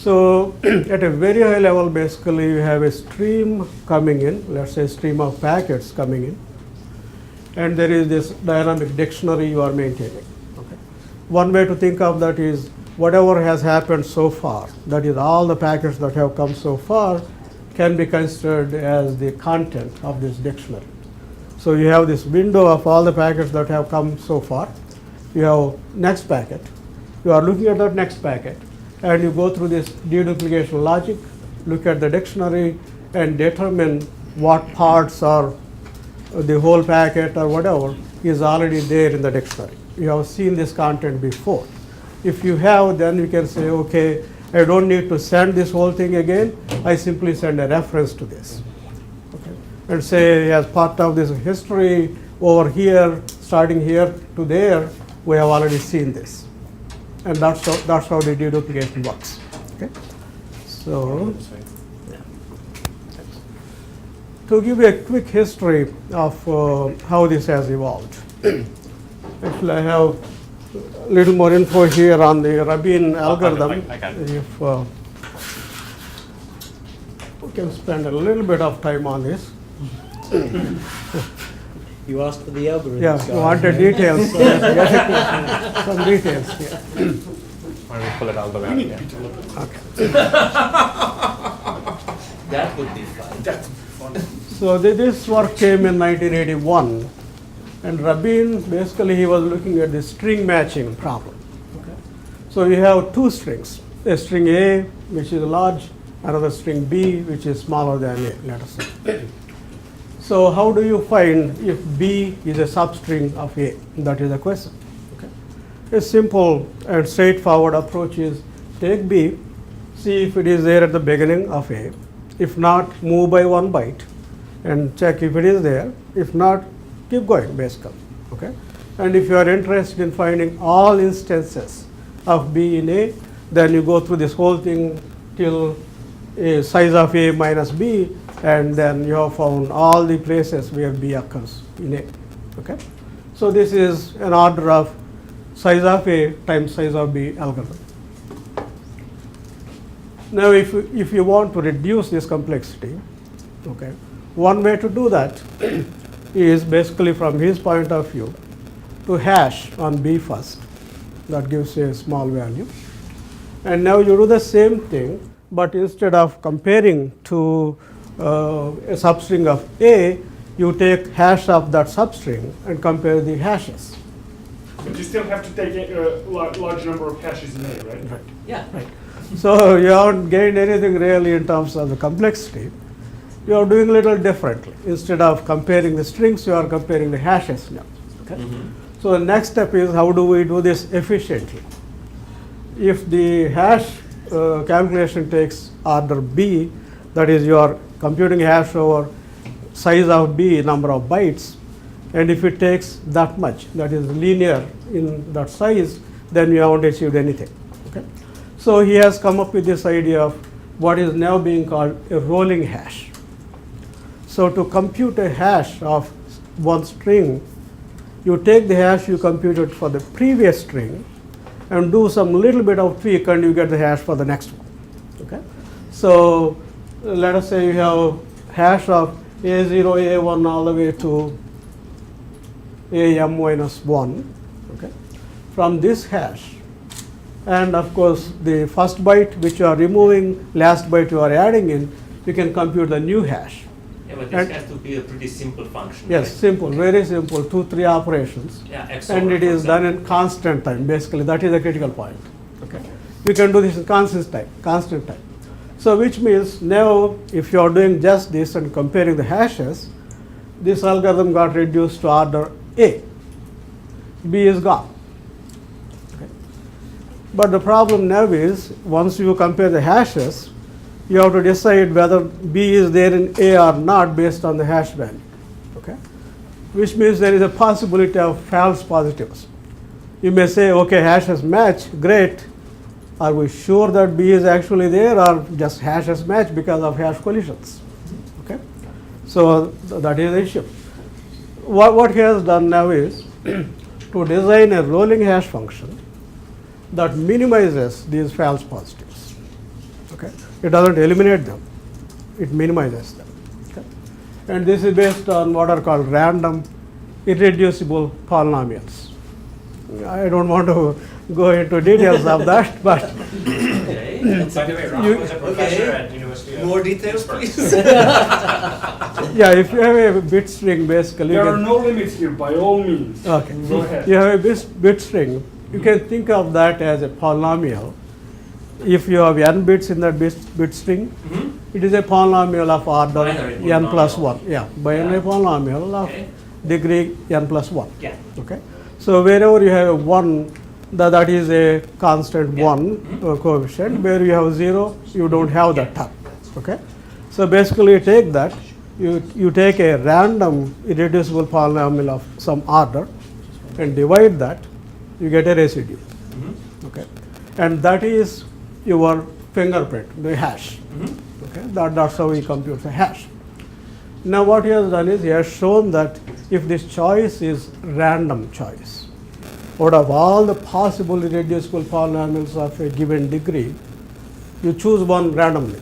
So at a very high level, basically you have a stream coming in, let's say stream of packets coming in, and there is this dynamic dictionary you are maintaining. Okay. One way to think of that is whatever has happened so far, that is all the packets that have come so far, can be considered as the content of this dictionary. So you have this window of all the packets that have come so far. You have next packet. You are looking at that next packet, and you go through this deduplication logic, look at the dictionary, and determine what parts are the whole packet or whatever is already there in the dictionary. You have seen this content before. If you have, then you can say, okay, I don't need to send this whole thing again. I simply send a reference to this. Okay. And say, as part of this history over here, starting here to there, we have already seen this. And that's how the deduplication works. Okay. So, to give you a quick history of how this has evolved. Actually, I have a little more info here on the Rabin algorithm. If we can spend a little bit of time on this. You asked for the algorithm. Yeah, you wanted details. Some details here. Why don't we pull it all the way out again? Okay. That would be fun. That's fun. So this work came in 1981, and Rabin, basically he was looking at the string matching problem. Okay. So you have two strings, a string A, which is large, another string B, which is smaller than A, let us say. So how do you find if B is a substring of A? That is the question. Okay. A simple and straightforward approach is take B, see if it is there at the beginning of A. If not, move by 1 byte and check if it is there. If not, keep going basically. Okay. And if you are interested in finding all instances of B in A, then you go through this whole thing till a size of A minus B, and then you have found all the places where B occurs in A. Okay. So this is an order of size of A times size of B algorithm. Now if you want to reduce this complexity, okay, one way to do that is basically from his point of view to hash on B first. That gives you a small value. And now you do the same thing, but instead of comparing to a substring of A, you take hash of that substring and compare the hashes. But you still have to take a large number of hashes in A, right? Right. Yeah. Right. So you haven't gained anything really in terms of the complexity. You are doing a little differently. Instead of comparing the strings, you are comparing the hashes now. Okay? So the next step is how do we do this efficiently? If the hash calculation takes order B, that is you are computing hash over size of B, number of bytes, and if it takes that much, that is linear in that size, then you haven't achieved anything. Okay? So he has come up with this idea of what is now being called a rolling hash. So to compute a hash of one string, you take the hash you computed for the previous string and do some little bit of tweak and you get the hash for the next one. Okay? So let us say you have hash of A0, A1 all the way to AM minus 1. Okay? From this hash, and of course the first byte which you are removing, last byte you are adding in, you can compute the new hash. Yeah, but this has to be a pretty simple function. Yes, right? simple, very simple, 2-3 operations. Yeah, X And over, it is for done example. in constant time, basically, that is the critical point. Okay. You can do this in constant time. So which means now if you are doing just this and comparing the hashes, this algorithm got reduced to order A. B is gone. Okay. But the problem now is once you compare the hashes, you have to decide whether B is there in A or not based on the hash value. Okay. Which means there is a possibility of false positives. You may say, okay, hashes match, great. Are we sure that B is actually there or just hashes match because of hash collisions? Okay. So that is the issue. What he has done now is to design a rolling hash function that minimizes these false positives. Okay, it doesn't eliminate them; it minimizes them. Okay? And this is based on what are called random, irreducible polynomials. I don't want to go into details of that, but Okay. By the way, Rob You- was a professor Okay. at University of More details, Pittsburgh. please. yeah, if you have a bit string, basically, There you are can, no limits here, by all means. okay, Go ahead. you have a bit string. You can think of that as a polynomial. If you have n bits in that bit string, Mhm. it is a polynomial of order Binary n plus polynomial. 1. Yeah, binary Yeah. polynomial of Okay. degree n plus 1. Yeah. Okay, so wherever you have a 1, that is a constant Yeah. 1 coefficient. Where you have 0, you don't have that term. Okay, so basically you take that, you take a random irreducible polynomial of some order and divide that, you get a residue. Mhm. Okay, and that is your fingerprint, the hash. Mhm. Okay, that's how we compute the hash. Now what he has done is he has shown that if this choice is random choice, out of all the possible irreducible polynomials of a given degree, you choose one randomly.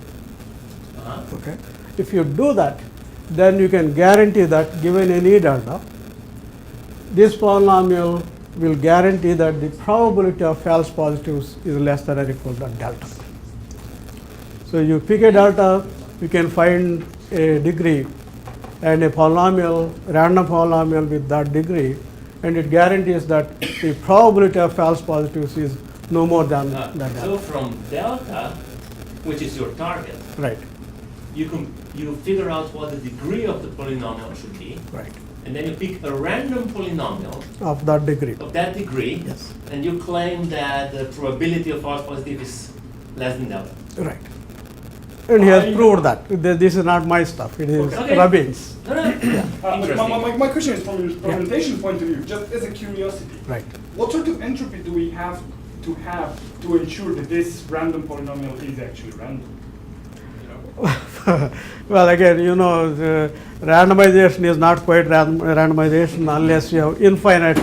Uh-huh. Okay, if you do that, then you can guarantee that given any delta, this polynomial will guarantee that the probability of false positives is less than or equal to delta. So you pick a delta, you can find a degree and a polynomial, random polynomial with that degree, and it guarantees that the probability of false positives is no more than that So delta. from delta, which is your target, Right, you figure out what the degree of the polynomial should be, right, and then you pick a random polynomial of that degree. of that degree, Yes, and you claim that the probability of false positive is less than delta. right. And he has I- proved that. This is not my stuff, it is Okay. Rabin's. No, no. Interesting. My question is from a implementation point of view, just as a curiosity. Right. What sort of entropy do we have to ensure that this random polynomial is actually random? Well, again, you know, the randomization is not quite randomization unless you have infinite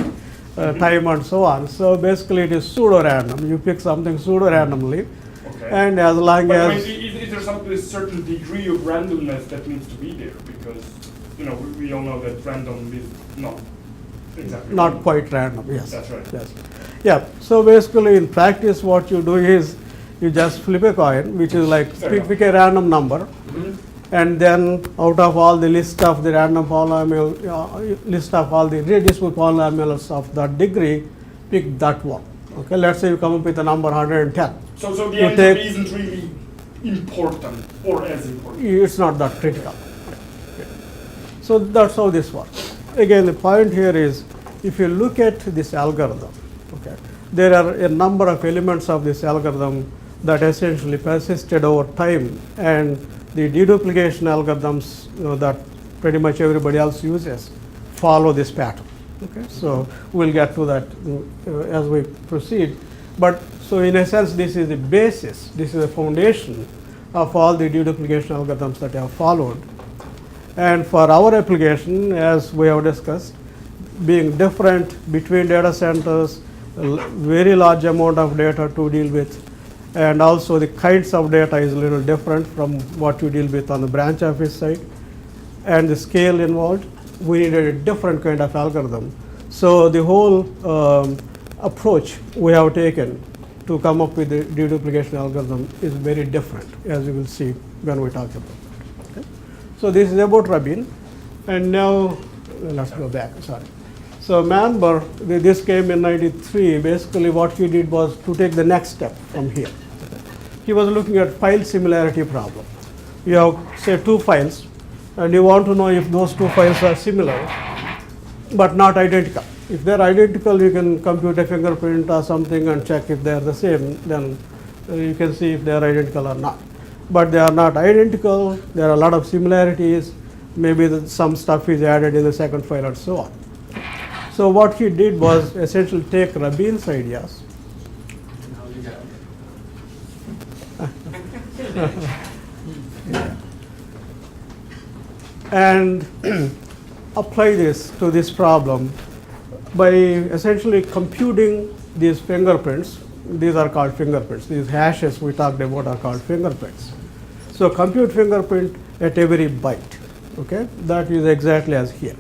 time and so on. So basically, it is pseudo-random. You pick something pseudo-randomly, Okay. and as long But I mean, as is there a certain degree of randomness that needs to be there? Because, you know, we all know that random is not exactly. not random. quite random. Yes. That's right. Yes. Yeah. So basically, in practice, what you do is you just flip a coin, which is like Fair enough. pick a random number, Mhm. and then out of all the list of the random polynomial, list of all the irreducible polynomials of that degree, pick that one. Okay, let's say you come up with a number 110. So the You entropy take- isn't really important or as important. It's not that critical. So that's how this works. Again, the point here is, if you look at this algorithm, okay, there are a number of elements of this algorithm that essentially persisted over time, and the deduplication algorithms, you know, that pretty much everybody else uses follow this pattern. Okay, so we'll get to that as we proceed. But so in a sense, this is the basis, this is the foundation of all the deduplication algorithms that have followed. And for our application, as we have discussed, being different between data centers, very large amount of data to deal with, and also the kinds of data is a little different from what you deal with on the branch office side, and the scale involved, we needed a different kind of algorithm. So the whole approach we have taken to come up with the deduplication algorithm is very different, as you will see when we talk about it. Okay? So this is about Rabin, and now let's go back. Sorry. So Manber, this came in '93. Basically, what he did was to take the next step from here. He was looking at file similarity problem. You have, say, two files, and you want to know if those two files are similar, but not identical. If they're identical, you can compute a fingerprint or something and check if they're the same. Then you can see if they're identical or not. But they are not identical. There are a lot of similarities. Maybe some stuff is added in the second file and so on. So what he did was essentially take Rabin's ideas and apply this to this problem by essentially computing these fingerprints these are called fingerprints. These hashes we talked about are called fingerprints. So compute fingerprint at every byte. Okay, that is exactly as here.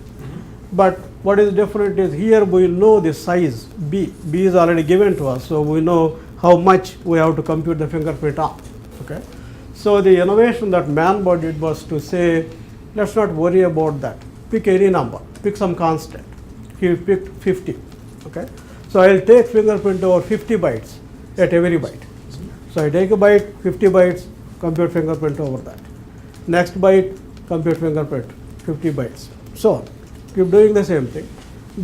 But what is different is here we know the size b. B is already given to us, so we know how much we have to compute the fingerprint on. Okay, so the innovation that Manber did was to say, let's not worry about that. Pick any number. Pick some constant. He picked 50. Okay, so I'll take fingerprint over 50 bytes at every byte. So I take a byte, 50 bytes, compute fingerprint over that. Next byte, compute fingerprint, 50 bytes. So on. Keep doing the same thing.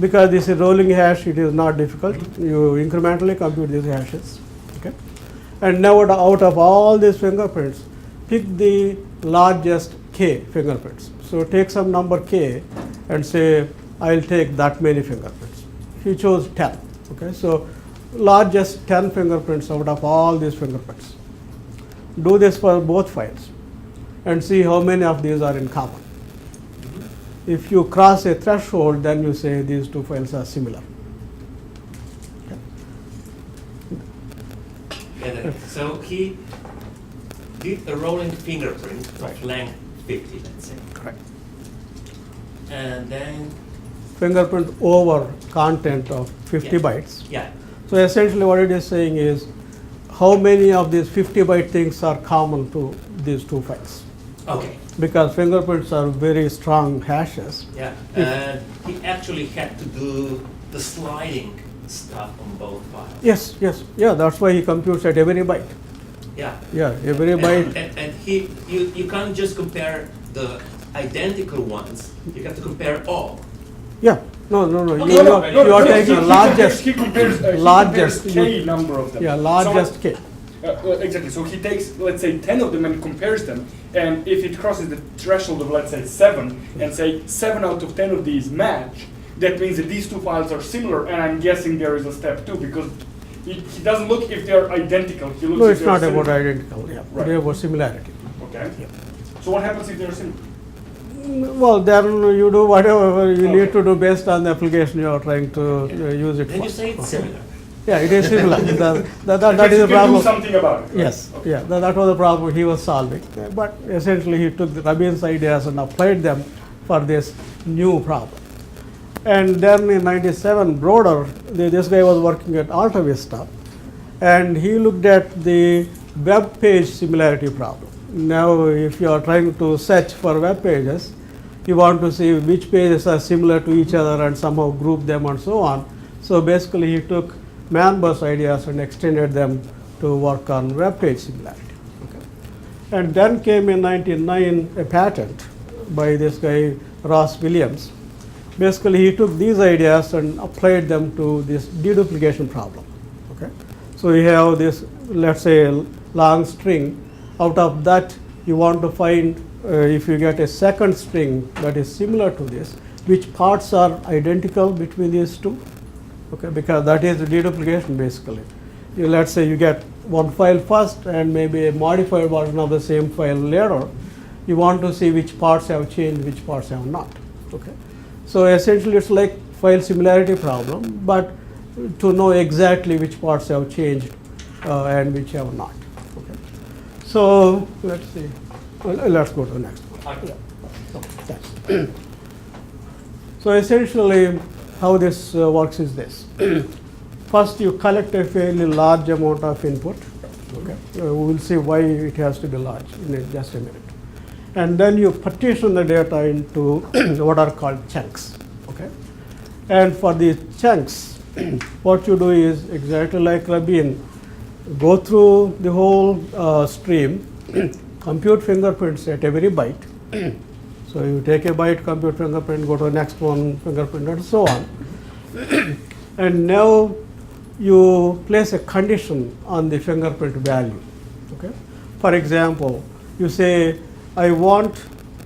Because this is rolling hash, it is not difficult. You incrementally compute these hashes. Okay? And now out of all these fingerprints, pick the largest k fingerprints. So take some number k and say, I'll take that many fingerprints. He chose 10. Okay? So largest 10 fingerprints out of all these fingerprints. Do this for both files and see how many of these are in common. If you cross a threshold, then you say these two files are similar. Yeah, so he did a rolling fingerprint of length 50, let's say. Correct. And then, Fingerprint over content of 50 bytes. yeah, So essentially what it is saying is how many of these 50 byte things are common to these two files. okay, Because fingerprints are very strong hashes. yeah. And he actually had to do the sliding stuff on both files. Yes, yes, yeah, that's why he computes at every byte. Yeah. Yeah, every byte. And you can't just compare the identical ones, you have to compare all. Yeah, no. No, You no, are, no, you are no, taking largest. He compares largest, k number of them. Yeah, largest k. Exactly. So he takes, let's say, 10 of them and compares them. And if it crosses the threshold of, let's say, 7, and say 7 out of 10 of these match, that means that these two files are similar. And I'm guessing there is a step 2 because he doesn't look if they're identical. He looks No, if it's they're not similar. about identical. Yeah, Right. they about similarity. Okay. Yeah. So what happens if they're similar? Well, then you do whatever you Okay. need to do based on the application you are trying to use it Then for. you say it's Okay. similar. Yeah, it is similar. that Because is you the can problem. do something about it. Right? Yes, yeah, that was the problem he was solving. But essentially, he took the Rabin's ideas and applied them for this new problem. And then in '97, Broder, this guy was working at Alta Vista, and he looked at the web page similarity problem. Now, if you are trying to search for web pages, you want to see which pages are similar to each other and somehow group them and so on. So basically, he took Manber's ideas and extended them to work on web page similarity. Okay. And then came in '99 a patent by this guy Ross Williams. Basically, he took these ideas and applied them to this deduplication problem. Okay. So you have this, let's say, long string. Out of that, you want to find if you get a second string that is similar to this, which parts are identical between these two. Okay, because that is deduplication basically. Let's say you get one file first and maybe a modified version of the same file later. You want to see which parts have changed, which parts have not. Okay, so essentially it's like file similarity problem, but to know exactly which parts have changed and which have not. Okay, so let's see. Let's go to the next one. Okay. Yeah. Okay, thanks. So essentially, how this works is this. First, you collect a fairly large amount of input. Okay. We will see why it has to be large in just a minute. And then you partition the data into what are called chunks. Okay. And for these chunks, what you do is exactly like Rabin, go through the whole stream, compute fingerprints at every byte. So you take a byte, compute fingerprint, go to the next one, fingerprint, and so on. And now you place a condition on the fingerprint value. Okay? For example, you say, I want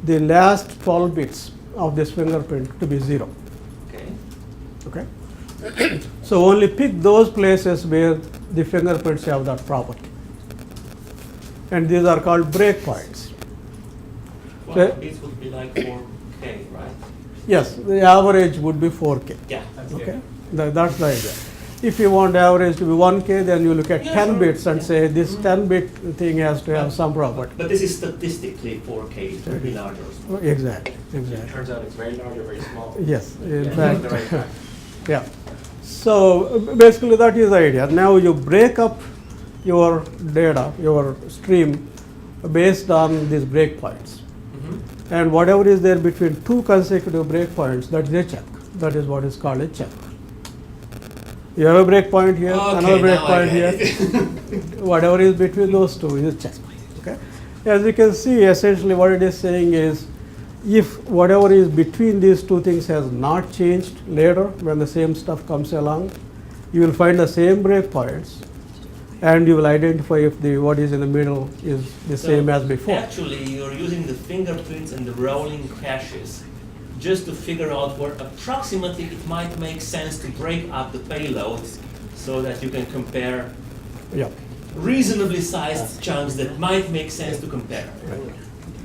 the last 12 bits of this fingerprint to be 0. Okay. Okay? So only pick those places where the fingerprints have that property. And these are called breakpoints. Well, So- this would be like 4K, right? Yes, the average would be 4K. Yeah. Okay, that's the idea. If you want average to be 1K, then you look at Yeah, 10 sure. bits and Yeah. say this 10-bit thing has to have some property. But this is statistically 4K, it will be larger or smaller. Exactly, exactly. Turns out it's very large or very small. Yes, in Yeah, fact, the right time. yeah. So basically that is the idea. Now you break up your data, your stream, based on these breakpoints. And whatever is there between two consecutive breakpoints, that is a check. That is what is called a check. You have a breakpoint here, Okay, another now I breakpoint here. get Whatever is between those two is a check. Okay? As you can see, essentially what it is saying is, if whatever is between these two things has not changed later when the same stuff comes along, you will find the same breakpoints, and you will identify if the what is in the middle is the So same as before. Actually, you're using the fingerprints and the rolling caches just to figure out where approximately it might make sense to break up the payloads so that you can compare Yeah. reasonably sized chunks that might make sense to compare.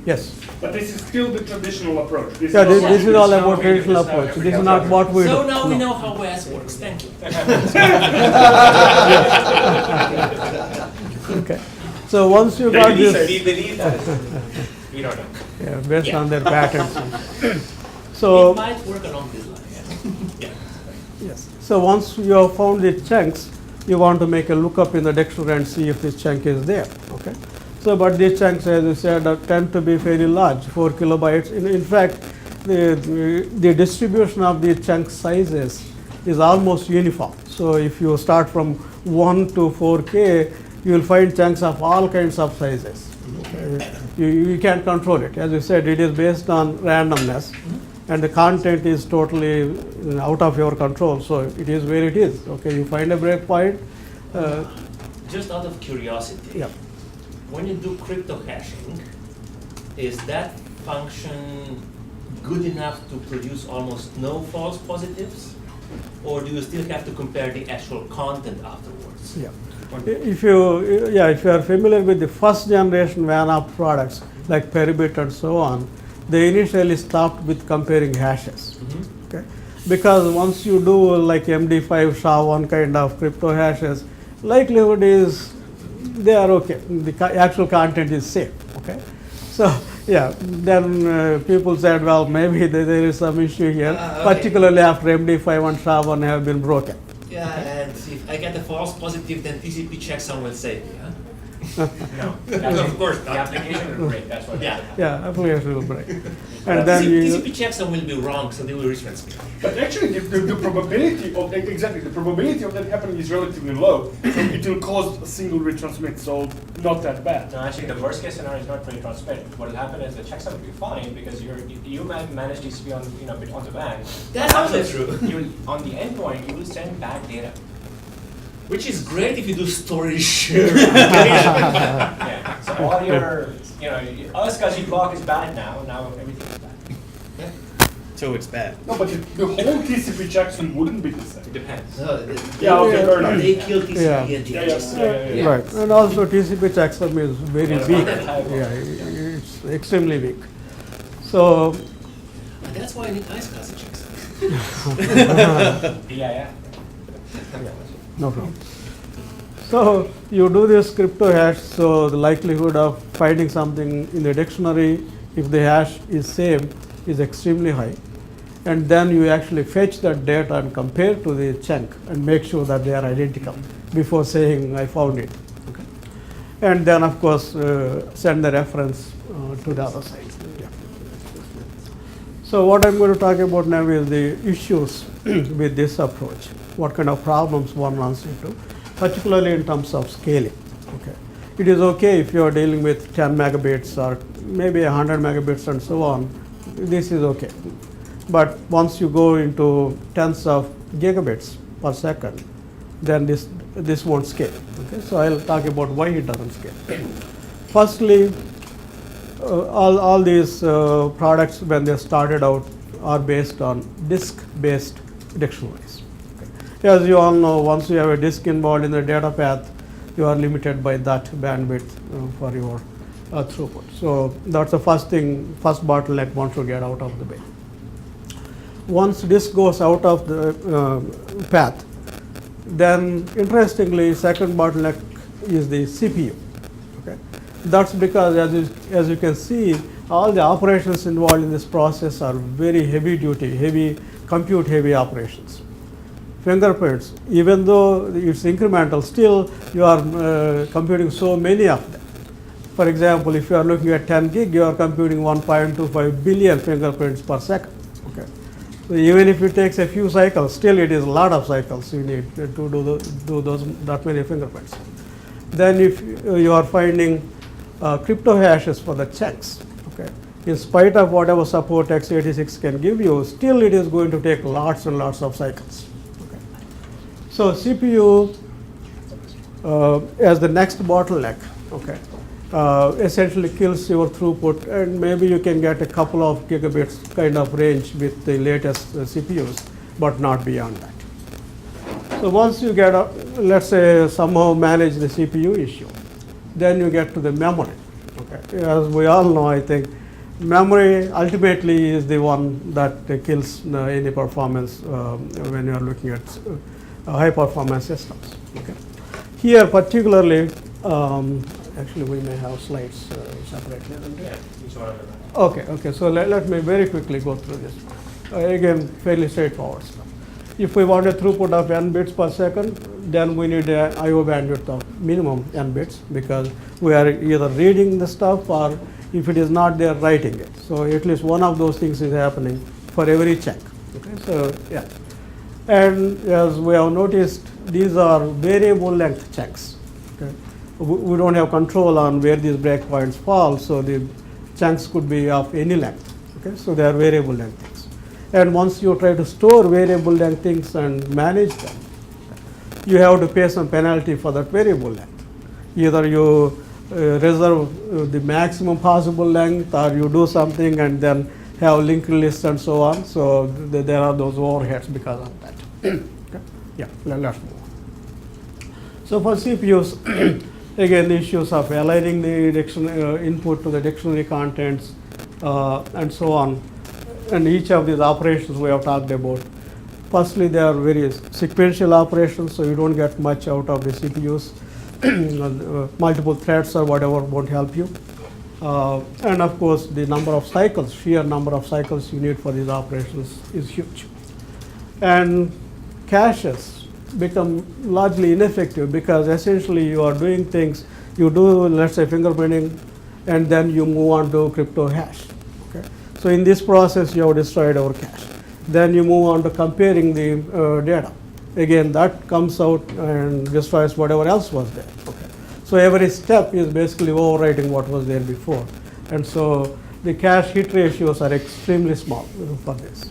Yes. But this is still the traditional approach. This Yeah, is this, not- this is all how about we do traditional this now, approach. every This is other not time. what we do. So now we No. know how OS works. Thank you. Okay. So once you They got believe this, We believe that. We don't know. yeah, based Yeah. on their patterns. It So might work along this line. Yeah. yes. So once you have found the chunks, you want to make a lookup in the dictionary and see if this chunk is there. Okay. So, but these chunks, as you said, tend to be fairly large, 4 kilobytes. In fact, the distribution of the chunk sizes is almost uniform. So, if you start from 1 to 4K, you will find chunks of all kinds of sizes. Okay. You can't control it. As you said, it is based on randomness, and the content is totally out of your control. So, it is where it is. Okay, you find a breakpoint. Just out of curiosity, Yeah. when you do crypto hashing, is that function good enough to produce almost no false positives? Or do you still have to compare the actual content afterwards? Yeah. If you are familiar with the first generation VANOP products like Peribit and so on, they initially stopped with comparing hashes. Okay? Because once you do like MD5 SHA-1 kind of crypto hashes, likelihood is they are okay. The actual content is safe. Okay, so yeah, then people said, well, maybe there is some issue here, Okay. particularly after MD5 and SHA-1 have been broken. Yeah, and if I get a false positive, then TCP checksum will save me, huh? No. Of course The not. application will break, that's what Yeah. happened. Yeah, application will break. And then TCP you, checksum will be wrong, so they will retransmit. But actually, the probability of exactly the probability of that happening is relatively low. So it will cause a single retransmit, so not that bad. No, actually, the worst case scenario is not really transmitted. What will happen is the checksum will be fine because you might manage TCP on on the WAN. That's also But true. on the endpoint, you will send bad data. Which is great if you do storage share. Yeah. So all your SCSI block is bad now. Now everything is bad. So it's bad. No, but the whole TCP checksum wouldn't be the same. It depends. Yeah, okay, fair enough. They kill TCP Yeah. and Yeah, DHS. yeah. right, and also TCP checksum is very Yeah, weak. yeah. Yeah, it's extremely weak. So And that's why I need iSCSI checksum. Yeah. no problem. So you do this crypto hash, so the likelihood of finding something in the dictionary, if the hash is same, is extremely high. And then you actually fetch that data and compare to the chunk and make sure that they are identical before saying I found it. Okay. And then of course send the reference to the other side. Yeah. So what I'm going to talk about now is the issues with this approach. What kind of problems one runs into, particularly in terms of scaling. Okay. It is okay if you are dealing with 10 megabits or maybe 100 megabits and so on. This is okay. But once you go into tens of gigabits per second, then this won't scale. Okay. So I'll talk about why it doesn't scale. Firstly, all these products when they started out are based on disk-based dictionaries. Okay. As you all know, once you have a disk involved in the data path, you are limited by that bandwidth for your throughput. So that's the first bottleneck one should get out of the way. Once disk goes out of the path, Then interestingly, second bottleneck is the CPU. Okay? That's because as you can see, all the operations involved in this process are very heavy duty, compute heavy operations. Fingerprints, even though it's incremental, still you are computing so many of them. For example, if you are looking at 10 gig, you are computing 1.25 billion fingerprints per second. Okay. So even if it takes a few cycles, still it is a lot of cycles you need to do that many fingerprints. Then if you are finding crypto hashes for the checks, okay, in spite of whatever support x86 can give you, still it is going to take lots and lots of cycles. Okay. So CPU as the next bottleneck, okay, essentially kills your throughput, and maybe you can get a couple of gigabits kind of range with the latest CPUs, but not beyond that. So once you get, let's say, somehow manage the CPU issue, then you get to the memory. Okay. As we all know, I think memory ultimately is the one that kills any performance when you are looking at high performance systems. Okay. Here particularly, actually we may have slides separately. Yeah, each one of them. Okay, so let me very quickly go through this. Again, fairly straightforward stuff. If we want a throughput of n bits per second, then we need a I/O bandwidth of minimum n bits, because we are either reading the stuff, or if it is not there, writing it. So at least one of those things is happening for every check. Okay, so yeah. And as we have noticed, these are variable length checks. Okay. We don't have control on where these breakpoints fall, so the chunks could be of any length. Okay, so they are variable length things. And once you try to store variable length things and manage them, you have to pay some penalty for that variable length. Either you reserve the maximum possible length, or you do something and then have linked lists and so on. So there are those overheads because of that. Okay. Yeah, let's move on. So for CPUs, again, the issues of aligning the input to the dictionary contents and so on, and each of these operations we have talked about. Firstly, they are very sequential operations, so you don't get much out of the CPUs. Multiple threads or whatever won't help you. And of course, the number of cycles, sheer number of cycles you need for these operations is huge. And caches become largely ineffective, because essentially you are doing things, you do, let's say, fingerprinting, and then you move on to crypto hash. Okay? So in this process, you have destroyed our cache. Then you move on to comparing the data. Again, that comes out and destroys whatever else was there. Okay. So every step is basically overwriting what was there before. And so the cache hit ratios are extremely small for this.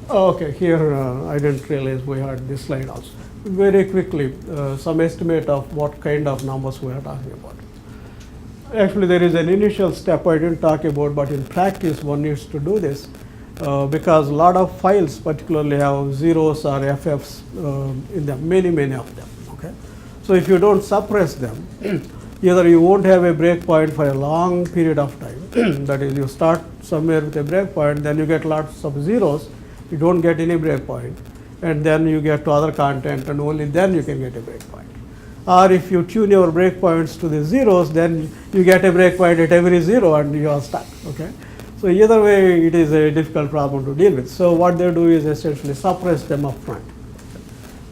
Okay, here I didn't realize we had this slide also. Very quickly, some estimate of what kind of numbers we are talking about. Actually, there is an initial step I didn't talk about, but in practice one needs to do this because a lot of files particularly have zeros or FFs in them, many of them. Okay, so if you don't suppress them, either you won't have a breakpoint for a long period of time. That is, you start somewhere with a breakpoint, then you get lots of zeros, you don't get any breakpoint, and then you get to other content, and only then you can get a breakpoint. Or if you tune your breakpoints to the zeros, then you get a breakpoint at every zero and you are stuck. Okay? So either way, it is a difficult problem to deal with. So what they do is essentially suppress them up front.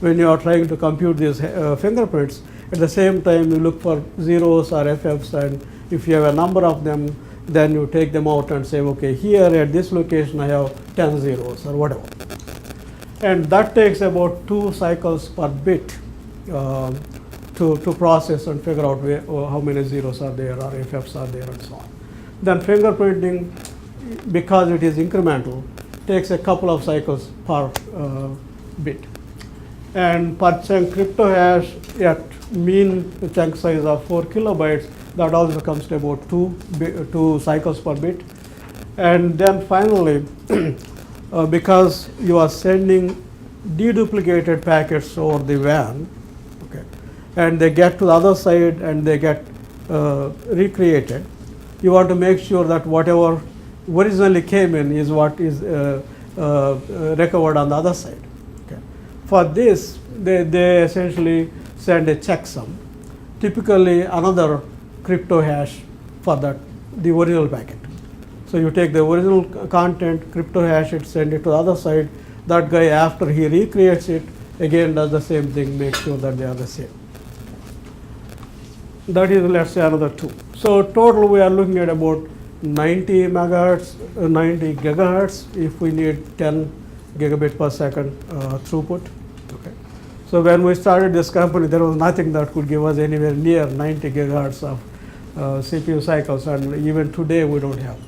When you are trying to compute these fingerprints, at the same time you look for zeros or FFs, and if you have a number of them, then you take them out and say, okay, here at this location I have 10 zeros or whatever. And that takes about 2 cycles per bit to process and figure out how many zeros are there or FFs are there and so on. Then fingerprinting, because it is incremental, takes a couple of cycles per bit. And per chunk crypto hash at mean chunk size of 4 kilobytes, that also comes to about 2 cycles per bit. And then finally, because you are sending deduplicated packets over the WAN, okay, and they get to the other side and they get recreated, you want to make sure that whatever originally came in is what is recovered on the other side. Okay. For this, they essentially send a checksum, typically another crypto hash for the original packet. So you take the original content, crypto hash it, send it to the other side. That guy, after he recreates it, again does the same thing, make sure that they are the same. That is, let's say, another 2. So total we are looking at about 90 megahertz, 90 gigahertz if we need 10 gigabit per second throughput. Okay. So when we started this company, there was nothing that could give us anywhere near 90 gigahertz of CPU cycles, and even today we don't have.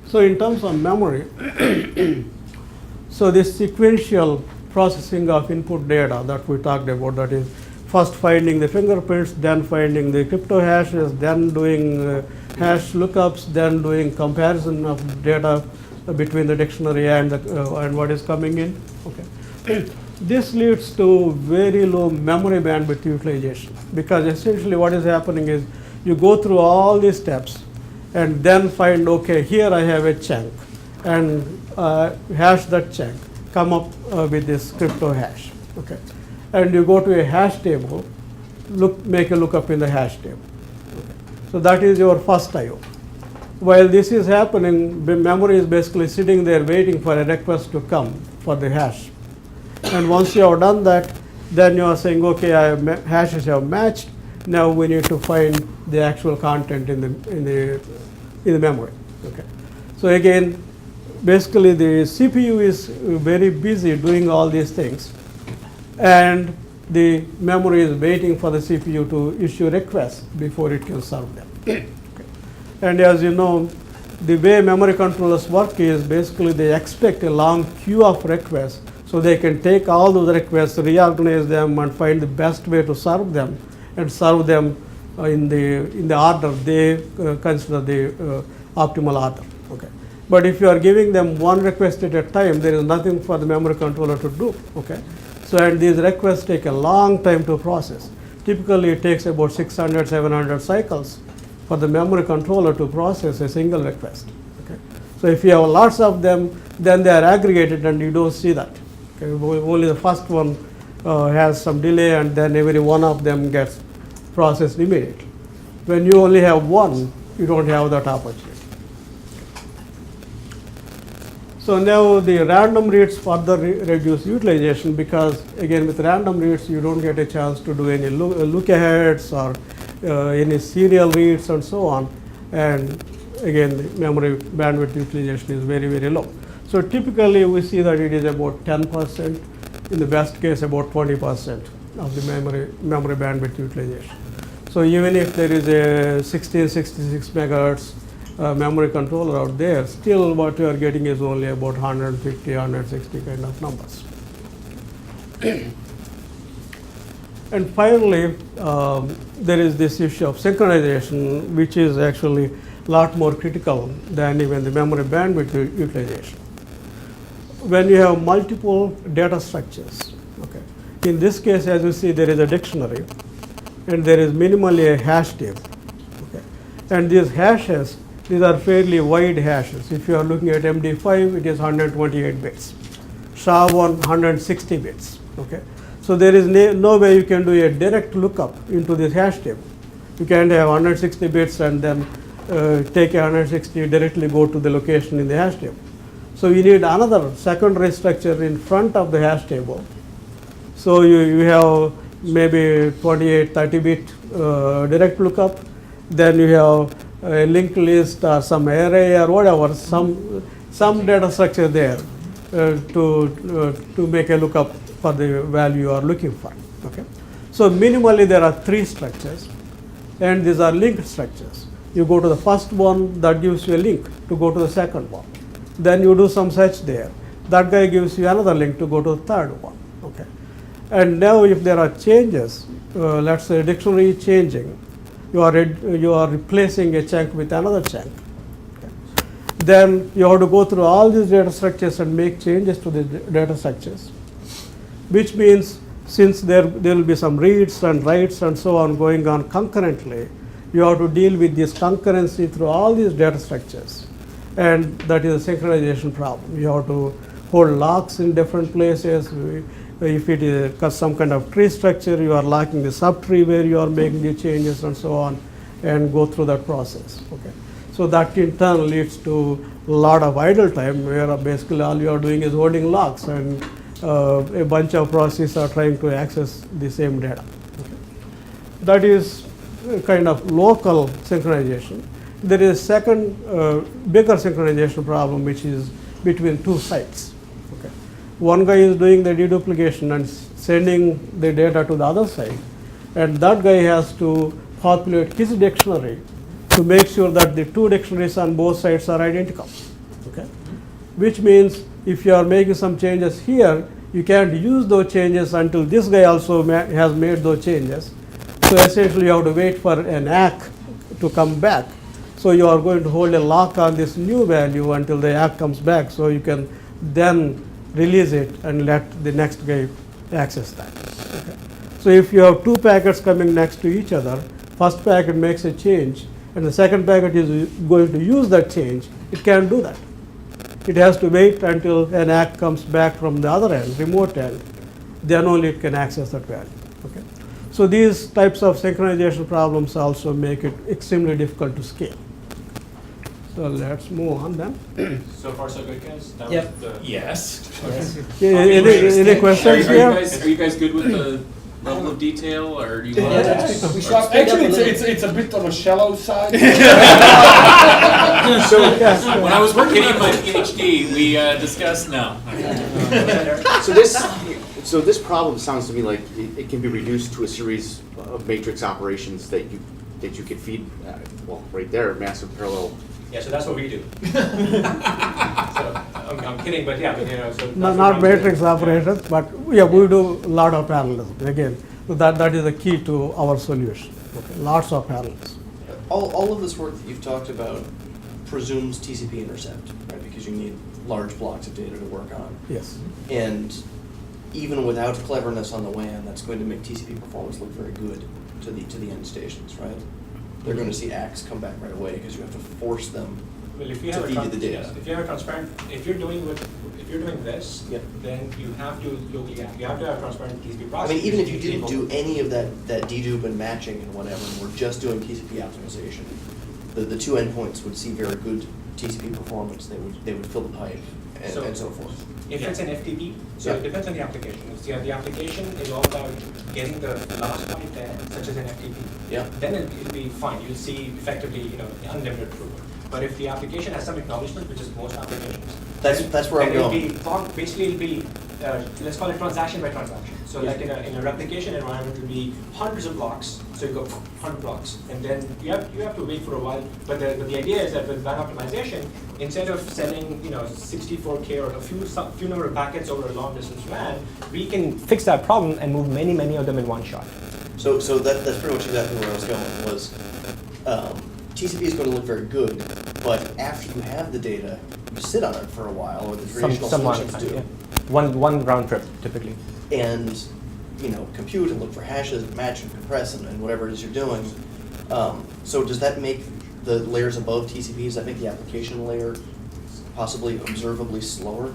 So in terms of memory, so this sequential processing of input data that we talked about, that is first finding the fingerprints, then finding the crypto hashes, then doing hash lookups, then doing comparison of data between the dictionary and what is coming in. Okay. This leads to very low memory bandwidth utilization, because essentially what is happening is you go through all these steps and then find, okay, here I have a chunk, and hash that chunk, come up with this crypto hash. Okay. And you go to a hash table, make a lookup in the hash table. Okay. So that is your first I/O. While this is happening, the memory is basically sitting there waiting for a request to come for the hash. And once you have done that, then you are saying, okay, hashes have matched. Now we need to find the actual content in the memory. Okay. So again, basically the CPU is very busy doing all these things, and the memory is waiting for the CPU to issue requests before it can serve them. Okay. And as you know, the way memory controllers work is basically they expect a long queue of requests, so they can take all those requests, reorganize them, and find the best way to serve them, and serve them in the order they consider the optimal order. Okay. But if you are giving them one request at a time, there is nothing for the memory controller to do. Okay. So, and these requests take a long time to process. Typically, it takes about 600, 700 cycles for the memory controller to process a single request. Okay. So, if you have lots of them, then they are aggregated and you don't see that. Okay. Only the first one has some delay, and then every one of them gets processed immediately. When you only have one, you don't have that opportunity. So now the random reads further reduce utilization, because again with random reads you don't get a chance to do any look aheads or any serial reads and so on, and again the memory bandwidth utilization is very, very low. So typically we see that it is about 10%, in the best case about 20% of the memory bandwidth utilization. So even if there is a 1666 megahertz memory controller out there, still what you are getting is only about 150, 160 kind of numbers. And finally, there is this issue of synchronization, which is actually a lot more critical than even the memory bandwidth utilization. When you have multiple data structures, okay, in this case, as you see, there is a dictionary, and there is minimally a hash table. Okay. And these hashes, these are fairly wide hashes. If you are looking at MD5, it is 128 bits. SHA-1, 160 bits. Okay. So there is no way you can do a direct lookup into this hash table. You can't have 160 bits and then take a 160, directly go to the location in the hash table. So you need another secondary structure in front of the hash table. So you have maybe 28, 30 bit direct lookup. Then you have a linked list or some array or whatever, some data structure there to make a lookup for the value you are looking for. Okay. So minimally there are 3 structures, and these are linked structures. You go to the first one, that gives you a link to go to the second one. Then you do some search there. That guy gives you another link to go to the third one. Okay. And now if there are changes, let's say dictionary changing, you are replacing a chunk with another chunk. Okay. Then you have to go through all these data structures and make changes to the data structures, which means since there will be some reads and writes and so on going on concurrently, you have to deal with this concurrency through all these data structures, and that is a synchronization problem. You have to hold locks in different places. If it is some kind of tree structure, you are locking the subtree where you are making the changes and so on, and go through that process. Okay. So that in turn leads to a lot of idle time, where basically all you are doing is holding locks, and a bunch of processes are trying to access the same data. Okay. That is a kind of local synchronization. There is second bigger synchronization problem, which is between two sites. Okay. One guy is doing the deduplication and sending the data to the other side, and that guy has to populate his dictionary to make sure that the two dictionaries on both sides are identical. Okay. Which means if you are making some changes here, you can't use those changes until this guy also has made those changes. So essentially you have to wait for an ACK to come back. So you are going to hold a lock on this new value until the ACK comes back, so you can then release it and let the next guy access that. Okay. So if you have two packets coming next to each other, first packet makes a change, and the second packet is going to use that change, it can't do that. It has to wait until an ACK comes back from the other end, remote end, then only it can access that value. Okay. So these types of synchronization problems also make it extremely difficult to scale. So let's move on then. So far, so good, guys? That Yep. was the- Yes. Any questions here? Are you guys good with the level of detail, or do you want Yeah, to? we should speed up Actually, a little. it's a bit on the shallow side. When I was working on my PhD, we discussed no. So this problem sounds to me like it can be reduced to a series of matrix operations that you could feed, well, right there, massive parallel. Yeah, so that's what we do. So, I'm kidding, but yeah, but, you know, so. that's what Not I'm doing. matrix operations, but yeah, we do a lot of parallelism. Again, so that is the key to our solution. Okay. Lots of parallels. All of this work that you've talked about presumes TCP intercept, right? Because you need large blocks of data to work on. Yes. And even without cleverness on the WAN, that's going to make TCP performance look very good to the end stations, right? They're going to see ACKs come back right away because you have to force them Well, if you to have a feed you the data. yes, if you have a transparent, if you're doing this, Yep. then you have to you have to have transparent TCP I processing. mean, even if you didn't do any of that dedupe and matching and whatever, and we're just doing TCP optimization, the two endpoints would see very good TCP performance. They would fill the pipe and so forth. If it's an FTP, so Yeah. it depends on the application. If the application is all about getting the last byte there, such as an FTP, Yeah. then it'll be fine. You'll see effectively, unlimited throughput. But if the application has some acknowledgement, which is most applications, That's where I'm then going. basically it'll be, let's call it transaction by transaction. So Yeah. like in a replication environment, it'll be hundreds of blocks. So you go 100 blocks, and then you have to wait for a while. But the idea is that with WAN optimization, instead of sending 64K or a few number of packets over a long distance WAN, we can fix that problem and move many of them in one shot. So that's pretty much exactly where I was going, was TCP is going to look very good, but after you have the data, you sit on it for a while, or the traditional Some amount of solutions time, do. yeah. One round trip typically. And, compute and look for hashes, match and compress and whatever it is you're doing. So does that make the layers above TCP, does that make the application layer possibly observably slower?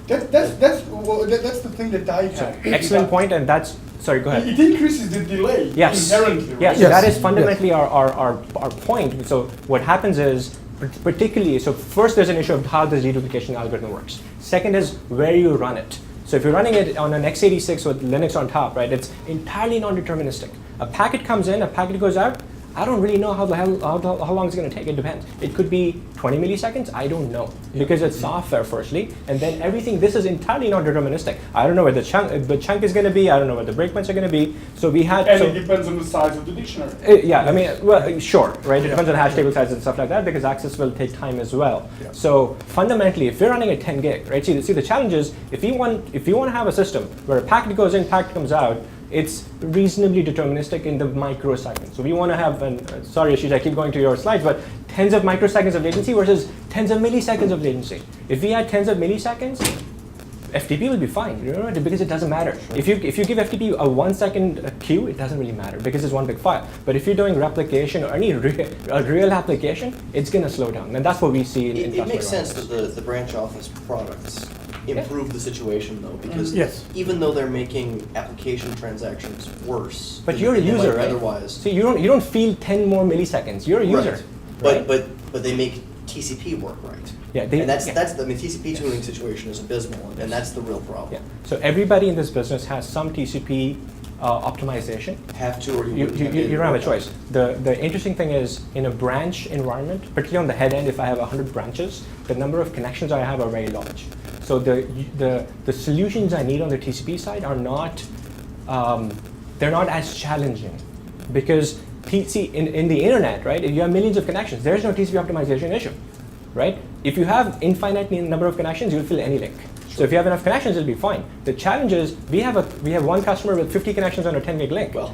That's the thing that I have. Excellent point, and that's, sorry, go ahead. It increases the delay Yes. inherently. Yeah, Right? so that Yes. is fundamentally our point. So what happens is, particularly, so first there's an issue of how this deduplication algorithm works. Second is where you run it. So if you're running it on an x86 with Linux on top, right, it's entirely non-deterministic. A packet comes in, a packet goes out. I don't really know how long it's going to take. It depends. It could be 20 milliseconds. I don't know, because it's software firstly, and then everything. This is entirely non-deterministic. I don't know where the chunk is going to be. I don't know where the breakpoints are going to be. So we had. And so, it depends on the size of the dictionary. yeah, I mean, well, sure, right? It depends on hash table size and stuff like that, because access will take time as well. Yeah. So fundamentally, if you're running at 10 gig, right? See, the challenge is if you want to have a system where a packet goes in, packet comes out, it's reasonably deterministic in the microseconds. So we want to have, sorry Ashish, I keep going to your slides, but tens of microseconds of latency versus tens of milliseconds of latency. If we had tens of milliseconds, FTP will be fine, because it doesn't matter. If you give FTP a 1 second queue, it doesn't really matter because it's one big file. But if you're doing replication or any a real application, it's going to slow down, and that's what we see in It makes customer sense that the branch office products improve the situation though, because Yes. even though they're making application transactions worse, But than- you're a than they user, might right? otherwise. So you don't feel 10 more milliseconds. You're a user. Right. right? But they make TCP work right. Yeah, And that's, yeah. I mean, TCP tuning situation is abysmal, and that's the real problem. Yeah. So everybody in this business has some TCP optimization. Have to, or You, wouldn't you, have you it. you don't have a choice. The interesting thing is, in a branch environment, particularly on the head end, if I have 100 branches, the number of connections I have are very large. So the solutions I need on the TCP side are not, they're not as challenging. Because in the internet, right, if you have millions of connections, there's no TCP optimization issue, right? If you have infinite number of connections, you'll fill any link. So if you have enough connections, it'll be fine. The challenge is we have one customer with 50 connections on a 10 gig link. Well,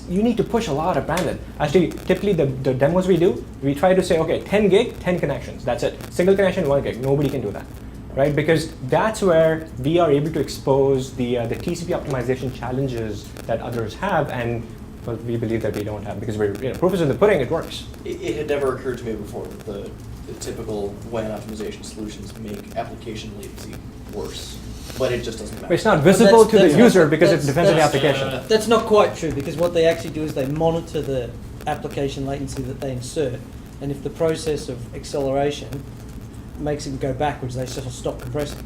You need to push a lot of bandwidth. Actually, typically the demos we do, we try to say, okay, 10 gig, 10 connections, that's it. Single connection, 1 gig, nobody can do that, right? Because that's where we are able to expose the TCP optimization challenges that others have, and well, we believe that we don't have, because proof is in the pudding, it works. it had never occurred to me before that the typical WAN optimization solutions make application latency worse, but it just doesn't matter. But it's not visible to the that's- user because it that's- depends on the that's, application. That's not quite true, because what they actually do is they monitor the application latency that they insert, and if the process of acceleration makes it go backwards, they sort of stop compressing.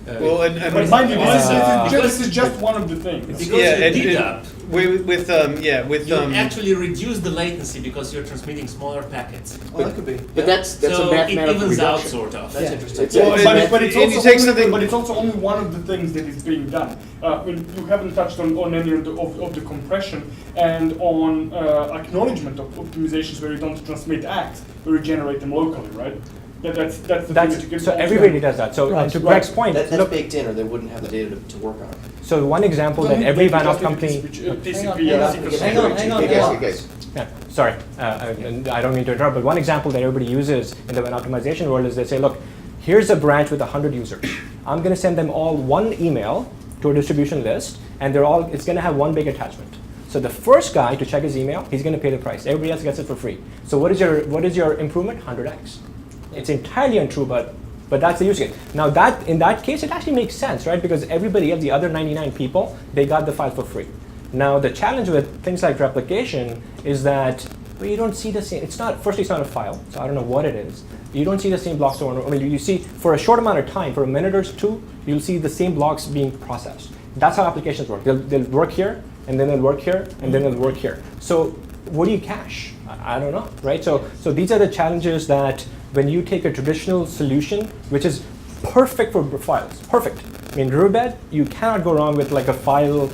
Well, But mind you, Uh, this is just one of the things. Because yeah, you dedup, with you actually reduce the latency because you're transmitting smaller packets. Oh, that could be. But that's a So it mathematical evens out, reduction. sort of. That's Yeah. interesting. It's Well, a- But it's and you also take only, something- but it's also only one of the things that is being done. I mean, you haven't touched on any of the compression and on acknowledgement of optimizations where you don't transmit acts, where you generate them locally, right? That's the thing that you can So also- everybody does that. So Right, to right. Greg's point, That's look, baked in, or they wouldn't have the data to work on it. so one example that Don't every make it van-off just a company. TCP, Hang on, secret hang on, security. hang on. Hey guys, hey guys. Yeah, sorry, I don't mean to interrupt, but one example that everybody uses in the web optimization world is they say, look, here's a branch with 100 users. I'm going to send them all one email to a distribution list, and it's going to have one big attachment. So the first guy to check his email, he's going to pay the price. Everybody else gets it for free. So what is your improvement? 100x. It's entirely untrue, but that's the use case. Now in that case, it actually makes sense, right? Because everybody else, the other 99 people, they got the file for free. Now the challenge with things like replication is that you don't see the same. Firstly, it's not a file, so I don't know what it is. You don't see the same blocks over. I mean, you see for a short amount of time, for a minute or two, you'll see the same blocks being processed. That's how applications work. They'll work here, and then they'll work here, and then they'll work here. So what do you cache? I don't know, right? So these are the challenges that when you take a traditional solution, which is perfect for files, perfect. I mean, Rubed, you cannot go wrong with like a file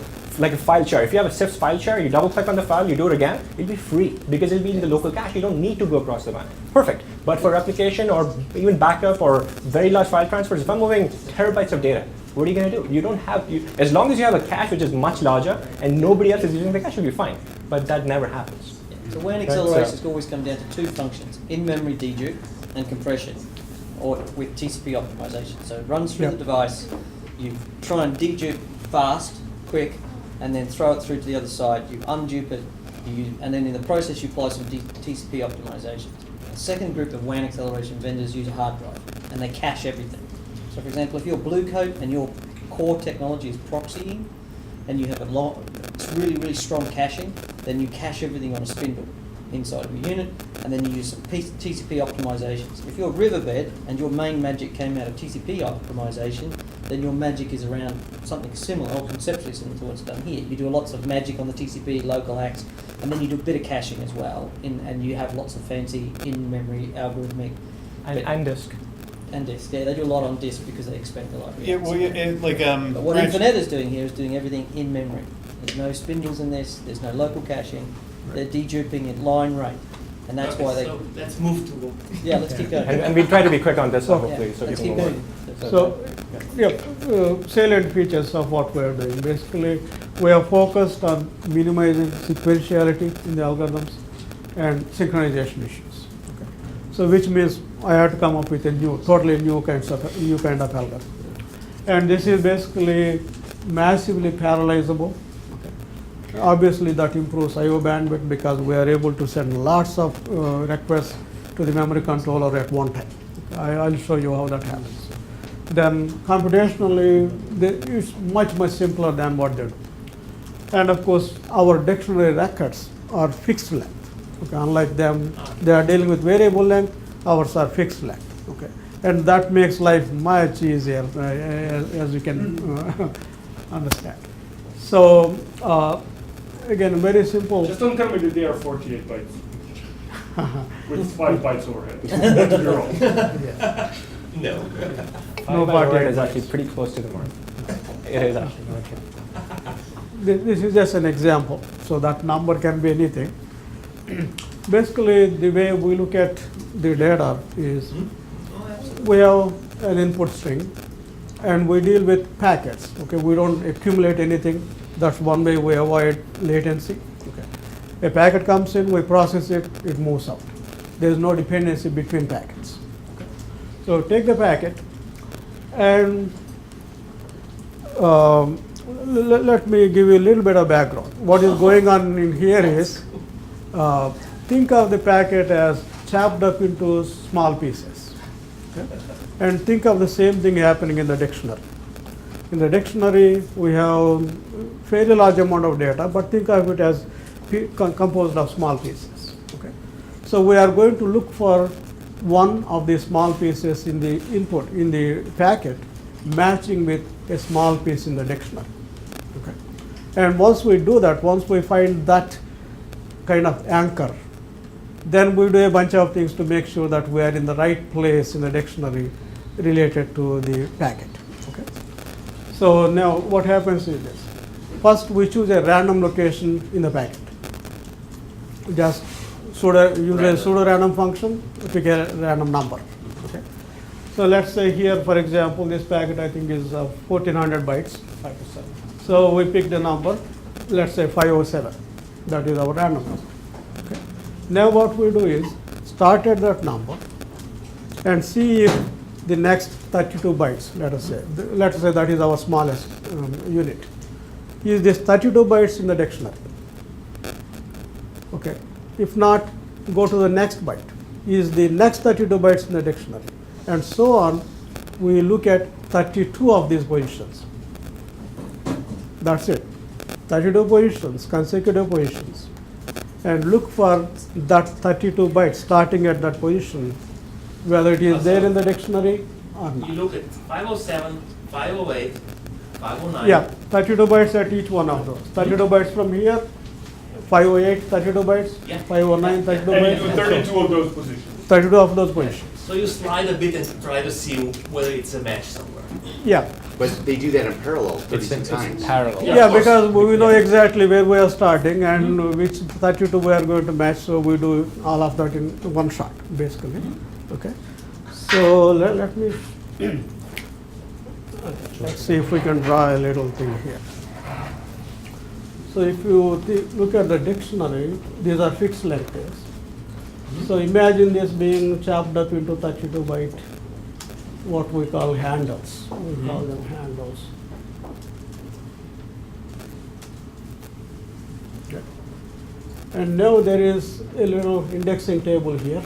share. If you have a CIFS file share, you double click on the file, you do it again, it'll be free because it'll be in the local cache. You don't need to go across the WAN. Perfect. But for replication or even backup or very large file transfers, if I'm moving terabytes of data, what are you going to do? You don't have, as long as you have a cache which is much larger and nobody else is using the cache, you'll be fine. But that never happens. So WAN Right, acceleration so- always come down to two functions: in-memory dedupe and compression, or with TCP optimization. So it runs through Yep. the device, you try and dedupe fast, quick, and then throw it through to the other side. You undupe it, and then in the process you apply some TCP optimization. The second group of WAN acceleration vendors use a hard drive, and they cache everything. So for example, if you're Blue Coat and your core technology is proxying, and you have it's really, really strong caching, then you cache everything on a spindle inside of your unit, and then you use some TCP optimizations. If you're Riverbed and your main magic came out of TCP optimization, then your magic is around something similar, or conceptually similar to what's done here. You do lots of magic on the TCP local acts, and then you do a bit of caching as well, and you have lots of fancy in-memory algorithmic And disk. and disk. Yeah, they do a lot on disk because they expect a lot. Yeah, well, But what Infineta is doing here is doing everything in memory. There's no spindles in this. There's no local caching. They're deduping at line rate, and that's why they. So let's move to. Yeah, let's keep going. And we try to be quick on this, So- hopefully, Yeah, so let's people keep will going. work. Salient features of what we are doing. Basically, we are focused on minimizing sequentiality in the algorithms and synchronization issues. Okay. So which means I have to come up with a totally new kind of algorithm. And this is basically massively parallelizable. Okay. Obviously, that improves I/O bandwidth because we are able to send lots of requests to the memory controller at one time. I'll show you how that happens. then computationally it's much simpler than what they do. And of course, our dictionary records are fixed length. Okay, unlike them, they are dealing with variable length. Ours are fixed length. Okay, and that makes life much easier, as you can understand. So again, very simple. Just don't tell me that they are 48 bytes. With 5 bytes overhead. You're wrong. Yeah. No. No 5 by part word eight is bytes. actually pretty close to the mark. It is actually. Okay. This is just an example, so that number can be anything. Basically, the way we look at the data is we have an input string and we deal with packets. Okay, we don't accumulate anything. That's one way we avoid latency. Okay. A packet comes in, we process it, it moves out. There is no dependency between packets. Okay. So take the packet and let me give you a little bit of background. What is going on in here is, think of the packet as chopped up into small pieces. Okay? And think of the same thing happening in the dictionary. In the dictionary, we have fairly large amount of data, but think of it as composed of small pieces. Okay? So we are going to look for one of the small pieces in the input, in the packet, matching with a small piece in the dictionary. Okay. And once we do that, once we find that kind of anchor, then we do a bunch of things to make sure that we are in the right place in the dictionary related to the packet. Okay. So now what happens is this. First we choose a random location in the packet. Just use a pseudo-random function to pick a random number. Okay. So let's say here, for example, this packet I think is 1400 bytes. 507. So we pick the number, let's say 507. That is our random number. Okay. Now what we do is start at that number and see if the next 32 bytes, let's say that is our smallest unit. Is this 32 bytes in the dictionary? Okay. If not, go to the next byte. Is the next 32 bytes in the dictionary? And so on, we look at 32 of these positions. That's it. 32 positions, consecutive positions. And look for that 32 bytes starting at that position, whether it is there in the dictionary or not. You look at 507, 508, 509. Yeah, 32 bytes at each one of those. 32 bytes from here, 508, 32 bytes, Yeah. 509, 32 And bytes. you do and so 32 of those positions. 32 of those positions. So you slide a bit and try to see whether it's a match somewhere. Yeah. But they do that in parallel It's 36 times. parallel. Yeah, Yeah, of course. because we know exactly where we are starting and which 32 we are going to match, so we do all of that in one shot, basically. Okay. So let me, let's see if we can draw a little thing here. So if you look at the dictionary, these are fixed lengths. So imagine this being chopped up into 32 byte, what we call handles. We call them handles. Okay. And now there is a little indexing table here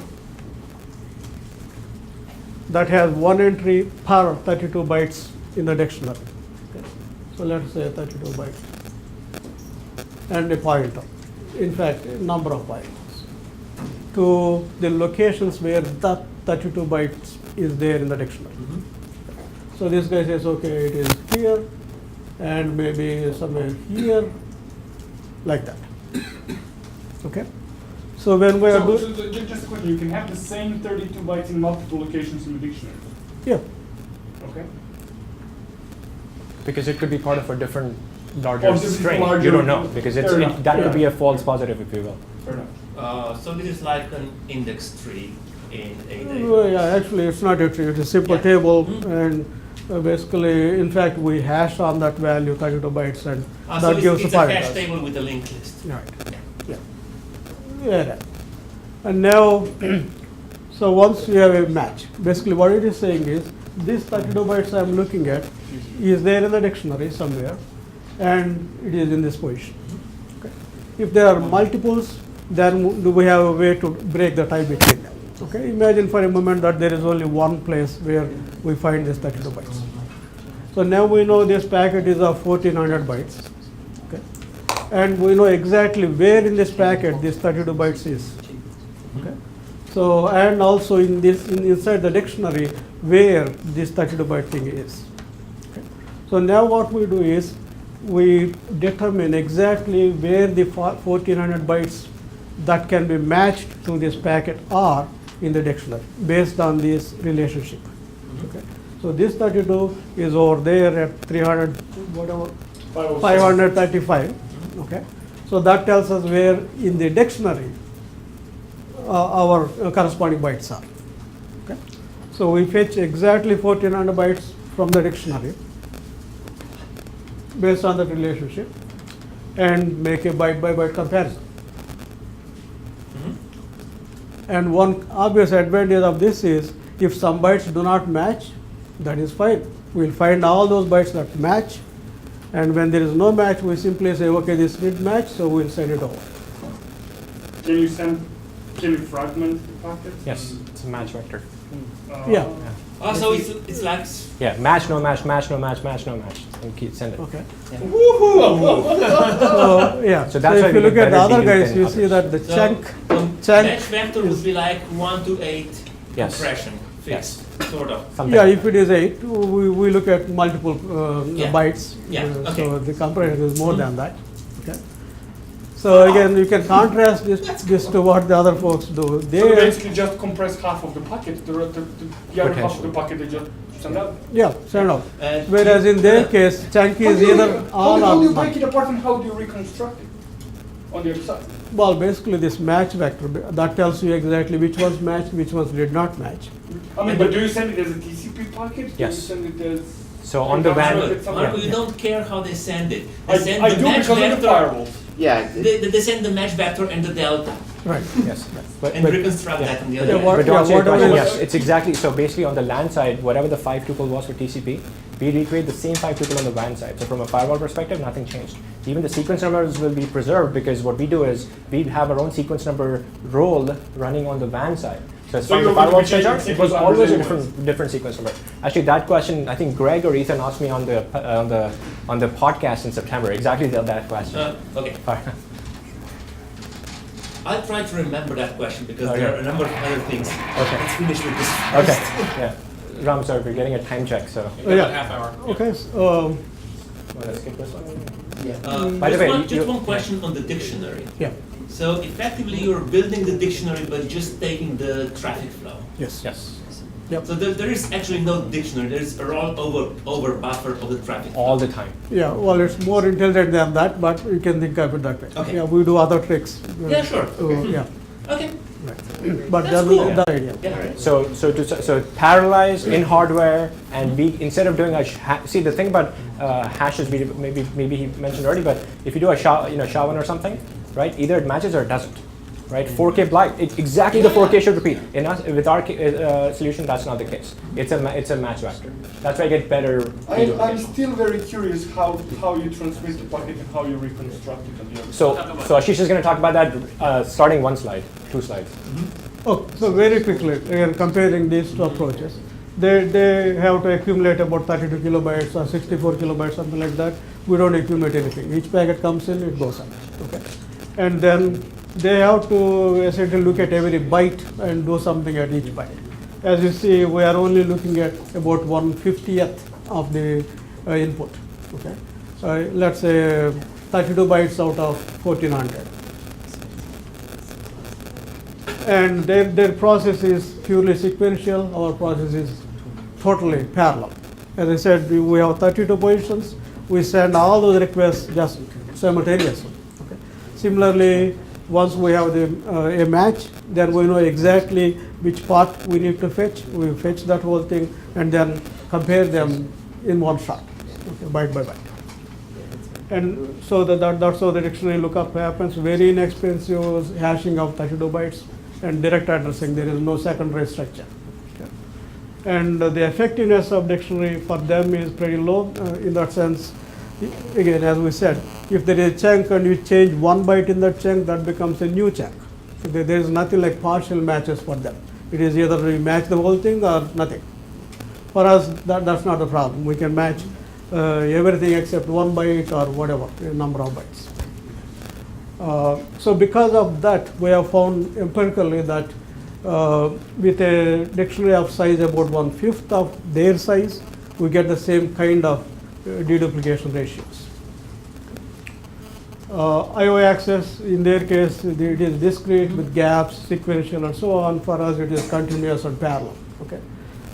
that has one entry per 32 bytes in the dictionary. Okay. So let's say 32 bytes. And a pointer. In fact, a number of pointers to the locations where that 32 bytes is there in the dictionary. So this guy says, okay, it is here and maybe somewhere here, like that. Okay. So when we are doing, So just a question, you can have the same 32 bytes in multiple locations in the dictionary. yeah, Okay. Because it could be part of a different larger Or this is string. larger- You don't know because Fair enough. that could be Yeah. a false positive, if you will. Fair enough. So this is like an index tree in a well, yeah, actually it's not a tree, it's a simple Yeah. table and basically, in fact, we hash on that value 32 bytes and So that gives it's the a hash pointers. table with a linked list. Right. Yeah. And now, so once you have a match, basically what it is saying is, this 32 bytes I am looking at is there in the dictionary somewhere, and it is in this position. Okay. If there are multiples, then do we have a way to break the tie between them? Okay, imagine for a moment that there is only one place where we find this 32 bytes. So now we know this packet is of 1400 bytes. Okay, and we know exactly where in this packet this 32 bytes is. Okay, so and also in this inside the dictionary where this 32 byte thing is. Okay. So now what we do is we determine exactly where the 1400 bytes that can be matched to this packet are in the dictionary based on this relationship. Okay. So this 32 is over there at 300 whatever 535. Okay. So that tells us where in the dictionary our corresponding bytes are. Okay. So we fetch exactly 1400 bytes from the dictionary based on that relationship and make a byte by byte comparison. And one obvious advantage of this is if some bytes do not match, that is fine. We'll find all those bytes that match, and when there is no match, we simply say, okay, this did match, so we'll send it over. Can you fragment the packet? Yes, it's a match vector. Yeah. Oh, so it's like Yeah, match, no match, match, no match, match, no match. And keep send it. Okay. yeah. So yeah. So that's why if we you look get at the better other dedupe guys, than you see others. that the So, chunk match vector would be like 1 to 8 Yes. compression fixed, sort of. Something. Yeah, if it is 8, we look at multiple Yeah. bytes. Yeah, okay. So the compression is more than that. Okay. So again, you can contrast this to what the other folks do. So They, basically just compress half of the packet, the other half of the packet they just send out. yeah, send out. And Whereas in their case, chunk is either all how do you or break none. it apart and how do you reconstruct it on the other side? Well, basically this match vector, that tells you exactly which ones matched, which ones did not match. I mean, but do you send it as a TCP packet? Yes. Do you send it as? So on the van, Marco, you yeah. don't care how they send it. They send I the do match because of the vector. firewall. Yeah, They send the match vector and the delta Right. Yes. and reconstruct that in the Yeah, other what- way. But to answer your whatever question, is- yes, it's exactly, so basically on the LAN side, whatever the 5 tuple was for TCP, we recreate the same 5 tuple on the WAN side. So from a firewall perspective, nothing changed. Even the sequence numbers will be preserved because what we do is we have our own sequence number role running on the WAN side. So as So far as you're the going to firewall be side, changing it was sequence always a numbers different sequence number. Actually, that question, I think Greg or Ethan asked me on the podcast in September, exactly that question. Okay. Fine. I'll try to remember that question because Okay. there are a number of other things. Okay. Let's finish with this Okay, first. yeah. Ram, sorry, we're getting a time check, so. We got Yeah. about half hour. Okay, so, Wanna skip this one? Just By the way, one, you- just one question on the dictionary. yeah, So effectively, you're building the dictionary, but just taking the traffic flow. yes. Yes. So there is actually no dictionary. There is a raw over buffer of the traffic flow. All the time. Yeah, well, it's more intelligent than that, but you can think of it that way. Okay. Yeah, we do other tricks. Yeah, sure. Yeah, Okay. but That's that's cool. the idea. Yeah. So parallelize in hardware, and we instead of doing a see the thing about hashes, maybe he mentioned already, but if you do a SHA-1 or something, right? Either it matches or it doesn't, right? 4K blind, exactly the 4K should repeat. With our solution, that's not the case. It's a match vector. That's why I get better. I'm deduplication. still very curious how you transmit the packet and how you reconstruct it on the other side. So Ashish is going to talk about that starting 1 slide, 2 slides. Oh, so very quickly, again, comparing these two approaches. They have to accumulate about 32 kilobytes or 64 kilobytes, something like that. We don't accumulate anything. Each packet comes in, it goes out. Okay, and then they have to essentially look at every byte and do something at each byte. As you see, we are only looking at about 1/50th of the input. Okay, let's say 32 bytes out of 1400. And their process is purely sequential. Our process is totally parallel. As I said, we have 32 positions. We send all those requests just simultaneously. Okay. Similarly, once we have a match, then we know exactly which part we need to fetch. We fetch that whole thing and then compare them in one shot, okay, byte by byte. And so that's how the dictionary lookup happens. Very inexpensive hashing of 32 bytes and direct addressing. There is no secondary structure. Okay. And the effectiveness of dictionary for them is pretty low in that sense. Again, as we said, if there is a chunk and you change 1 byte in that chunk, that becomes a new chunk. There is nothing like partial matches for them. It is either we match the whole thing or nothing. For us, that's not the problem. We can match everything except 1 byte or whatever, a number of bytes. So because of that, we have found empirically that with a dictionary of size about 1/5 of their size, we get the same kind of deduplication ratios. I/O access, in their case, it is discrete with gaps, sequential, and so on. For us, it is continuous and parallel. Okay,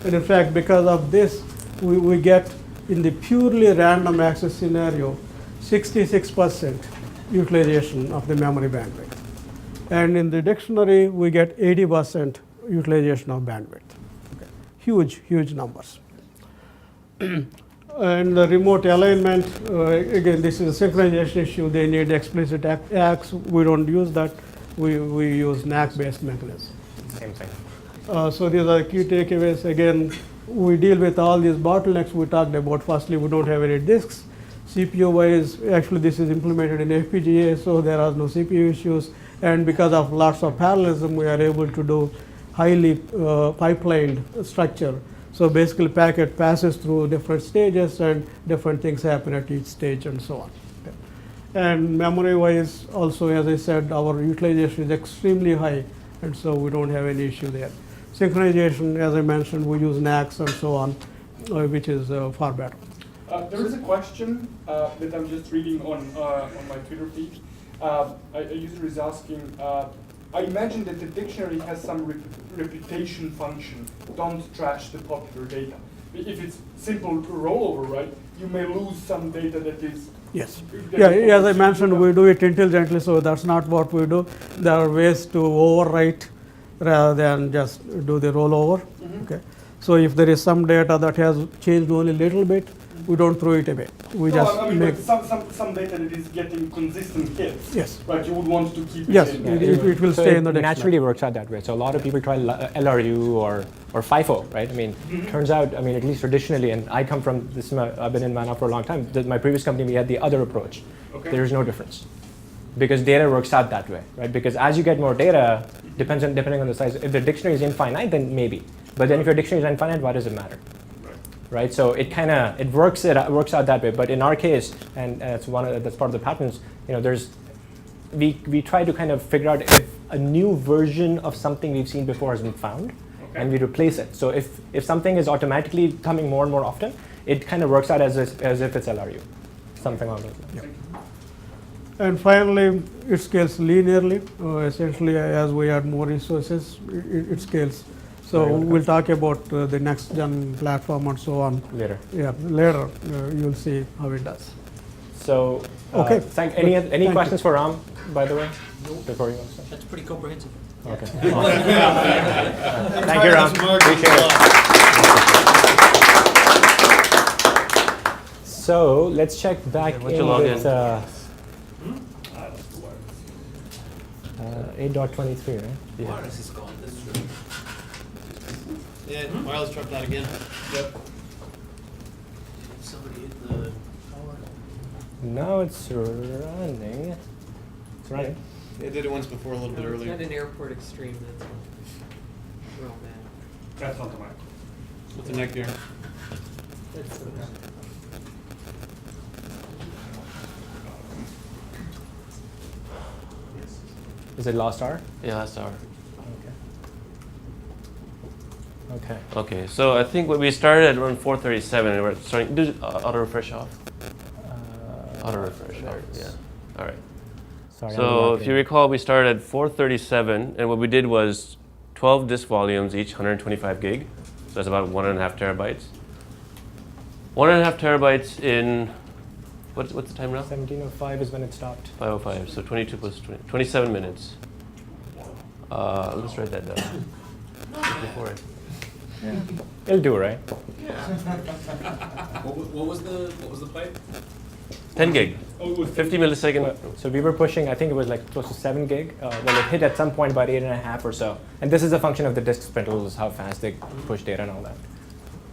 and in fact, because of this, we get in the purely random access scenario, 66% utilization of the memory bandwidth, and in the dictionary, we get 80% utilization of bandwidth. Okay. Huge numbers. And the remote alignment, again, this is a synchronization issue. They need explicit acts. We don't use that. We use NAC-based mechanism. Same thing. So these are key takeaways. Again, we deal with all these bottlenecks we talked about. Firstly, we don't have any disks. CPU-wise, actually this is implemented in FPGA, so there are no CPU issues. And because of lots of parallelism, we are able to do highly pipelined structure. So basically, packet passes through different stages, and different things happen at each stage, and so on. Okay. And memory-wise, also, as I said, our utilization is extremely high, and so we don't have any issue there. Synchronization, as I mentioned, we use NACs and so on, which is far better. There is a question that I'm just reading on my Twitter feed. A user is asking, I imagine that the dictionary has some reputation function. Don't trash the popular data. If it's simple rollover, right, you may lose some data that is. Yes. Yeah, as I mentioned, we do it intelligently, so that's not what we do. There are ways to overwrite rather than just do the rollover. Mm-hmm. Okay. So if there is some data that has changed only a little bit, we don't throw it away. We just I mean, make some data that is getting consistent hits. Yes. But you would want to keep it yes, in. it will So stay it in the dictionary. naturally works out that way. So a lot of people try LRU or FIFO, right? I mean, turns out, I mean, at least traditionally, and I come from this, I've been in Mana for a long time. My previous company, we had the other approach. Okay. There is no difference because data works out that way, right? Because as you get more data, depending on the size. If the dictionary is infinite, then maybe. But then if your dictionary is infinite, why does it matter? Right, so it works out that way. But in our case, and that's that's part of the patterns. You know, we try to kind of figure out if a new version of something we've seen before has been found, and we replace it. So if something is automatically coming more and more often, it kind of works out as if it's LRU, something along those lines. Yeah. And finally, it scales linearly. Essentially, as we add more resources, it scales. So we'll talk about the next gen platform and so on later. Yeah, later you'll see how it does. So okay. Any questions for Ram, by the way, before you go? That's pretty comprehensive. Okay. Thank you, Ram. Appreciate it. So let's check back in with 8.23, right? Yeah. Wireless is gone, that's true. Yeah, wireless dropped out again. Yep. Somebody hit the power. No, it's running. It's running. They did it once before, a little bit earlier. At an airport extreme, that's all. We're all mad. That's not the mic. What's the neck here? That's the Is it last hour? Yeah, last hour. Okay. Okay, so I think when we started at around 4:37, and we're starting. Do auto refresh off. Auto refresh. Off. Yeah. All right. Sorry. So if you recall, we started at 4:37, and what we did was 12 disk volumes, each 125 gig. So that's about 1.5 terabytes. 1.5 terabytes in. What's the time now? 17:05 is when it stopped. 5:05. So 22 plus 20, 27 minutes. Let's write that down. Before it. It'll do, right? What was the pipe? 10 gig. 50 millisecond. So we were pushing, I think it was like close to 7 gig. Well, it hit at some point about 8.5 or so. And this is a function of the disk spindles, how fast they push data and all that.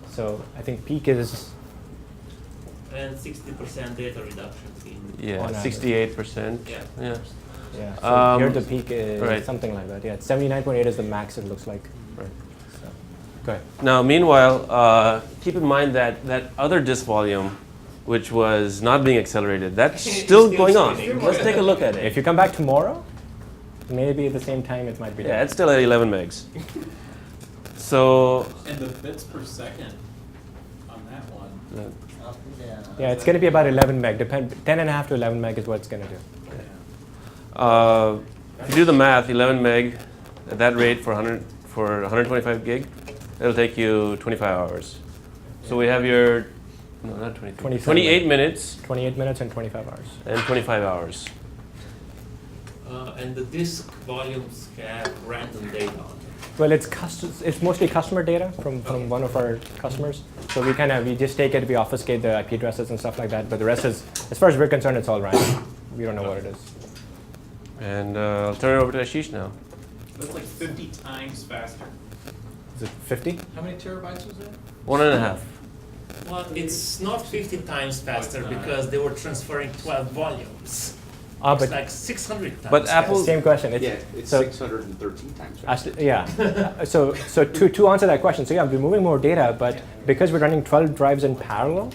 So I think peak is. And 60% data reduction in. Yeah, on 68%. Yeah. Yeah. Yeah. So here the Um, peak is right. something like that. Yeah, 79.8 is the max. It looks like. Right. So, go ahead. Now, meanwhile, keep in mind that that other disk volume, which was not being accelerated, that's still going on. Let's take a look at it. If you come back tomorrow, maybe at the same time it might be. Yeah, it's still at 11 megs. So, And the bits per second on that one. Yeah, it's going to be about 11 meg. 10.5 to 11 meg is what it's going to do. if you do the math, 11 meg at that rate for 125 gig, it'll take you 25 hours. So we have your, no, not 23, 28 minutes 28 minutes and 25 hours. and 25 hours. And the disk volumes have random data on it. Well, it's mostly customer data from one of our customers. So we just take it, we obfuscate the IP addresses and stuff like that. But the rest is, as far as we're concerned, it's all random. We don't know what it is. And I'll turn it over to Ashish now. That's like 50 times faster. Is it 50? How many terabytes was that? 1.5. Well, it's not 50 times faster not. because they were transferring 12 volumes. But It's like 600 times But Apple- faster. same question. Yeah, it's so 613 times faster. actually, yeah. so to answer that question, so yeah, we're moving more data, but because we're running 12 drives in parallel,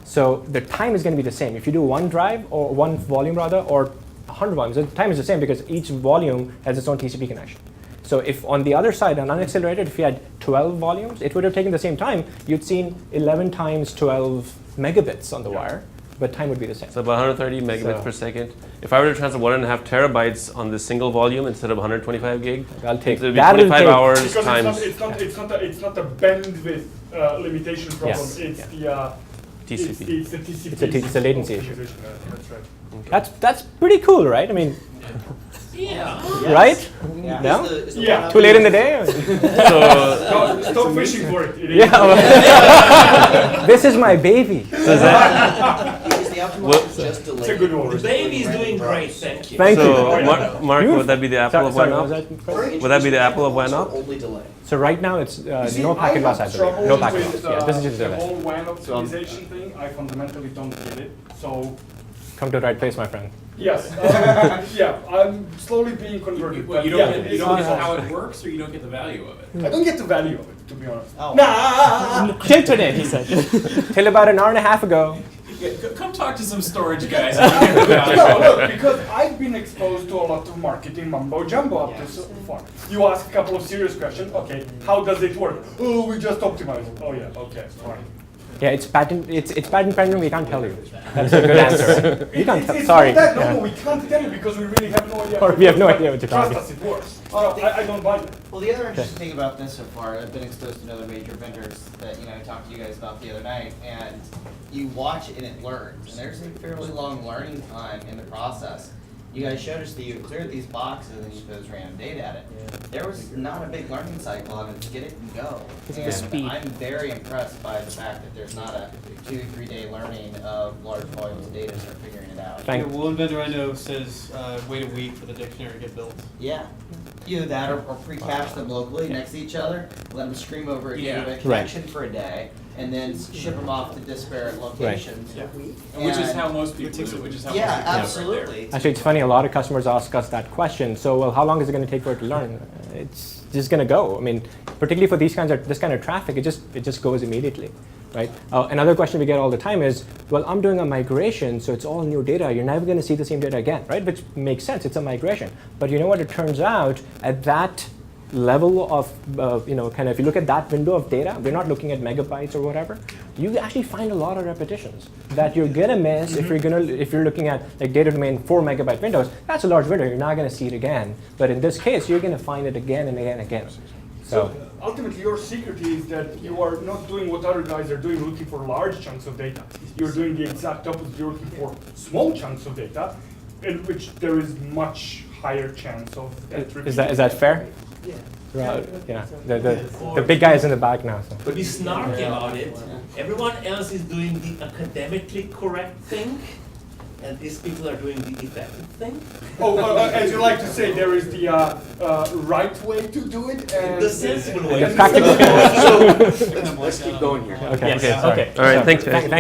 so the time is going to be the same. If you do one drive or one volume rather, or 100 volumes, the time is the same because each volume has its own TCP connection. So if on the other side, on unaccelerated, if you had 12 volumes, it would have taken the same time. You'd seen 11 times 12 megabits on the wire, but time would be the same. So about 130 megabits So- per second. If I were to transfer 1.5 terabytes on this single volume instead of 125 gig, I'll take it would be that'll 25 take- hours Because times it's not a bandwidth limitation problem. Yes. It's TCP. it's the TCP. It's a latency issue. That's right. That's pretty cool, right? I mean, Yeah. right? Yeah. No? Is the Yeah. one Too late in the day? So No, stop fishing for it. It is. Yeah. well, this is my baby. Is the optimal Well- just delay? It's a good one. The baby is doing great, thank you. Thank you. so Mark, would that be the apple of Sorry, one what was up? that? Would that be the apple of WAN up? Only delay. So right now it's See, no packet loss, I have believe. trouble No packet with, loss. Yeah, this is just the the whole WAN optimization thing. I fundamentally don't get it. So Come to the right place, my friend. yes, yeah, I'm slowly being converted. Well, but you yeah, don't, get, you it's don't get awesome. how it works, or you don't get the value of it. I don't get the value of it, to be honest. Oh. Nah. Internet, he said. Till about an hour and a half ago. Yeah, come talk to some storage guys. And you get the value No, of it. look, because I've been exposed to a lot of marketing mumbo jumbo up to so far. You ask a couple of serious questions. Okay, how does it work? Oh, we just optimize it. Oh yeah, okay, fine. Yeah, it's patent. It's patent pending. We can't tell you. That's a good answer. You can't tell. It's Sorry. not that, no, Yeah. we can't tell you because we really have no idea. Or we have no idea what you're Trust talking us, it works. I don't buy it. Well, the other interesting thing about this so far, I've been exposed to other major vendors that I talked to you guys about the other night, and you watch it and it learns, and there's a fairly long learning time in the process. You guys showed us that you cleared these boxes and you put random data at it. There was not a big learning cycle on it to get it and go. And I'm very impressed by the fact that there's not a 2-3 day learning of large volumes of data to start figuring it out. Thank- Yeah, one vendor I know says wait a week for the dictionary to get built. Yeah. Either that or pre-cache them locally next to each other, let them scream over a Yeah. gigabit connection for a day, and then ship them off to disparate locations. Yeah. And which is how most people do it, which is how Yeah, most people do it right absolutely. Actually, it's funny. A lot of customers ask us that question. So, well, how long is it going to take for it to learn? It's just going to go. I mean, particularly for this kind of traffic, it just goes immediately, right? Another question we get all the time is, well, I'm doing a migration, so it's all new data. You're never going to see the same data again, right? Which makes sense. It's a migration. But you know what? It turns out at that level of, if you look at that window of data, we're not looking at megabytes or whatever. You actually find a lot of repetitions that you're gonna miss if you're looking at like data domain 4 megabyte windows. That's a large window. You're not gonna see it again. But in this case, you're gonna find it again and again and again. So ultimately, your secret is that you are not doing what other guys are doing, looking for large chunks of data. You're doing the exact opposite. You're looking for small chunks of data, in which there is much higher chance of that. Is that fair? Yeah. Right. Yeah. The big guy is in the back now. So. But be snarky about it. Everyone else is doing the academically correct thing, and these people are doing the effective thing. As you like to say, there is the right way to do it and The sensible way. The practical. Let's keep going here. Okay. Yes. Okay. All right, thanks guys.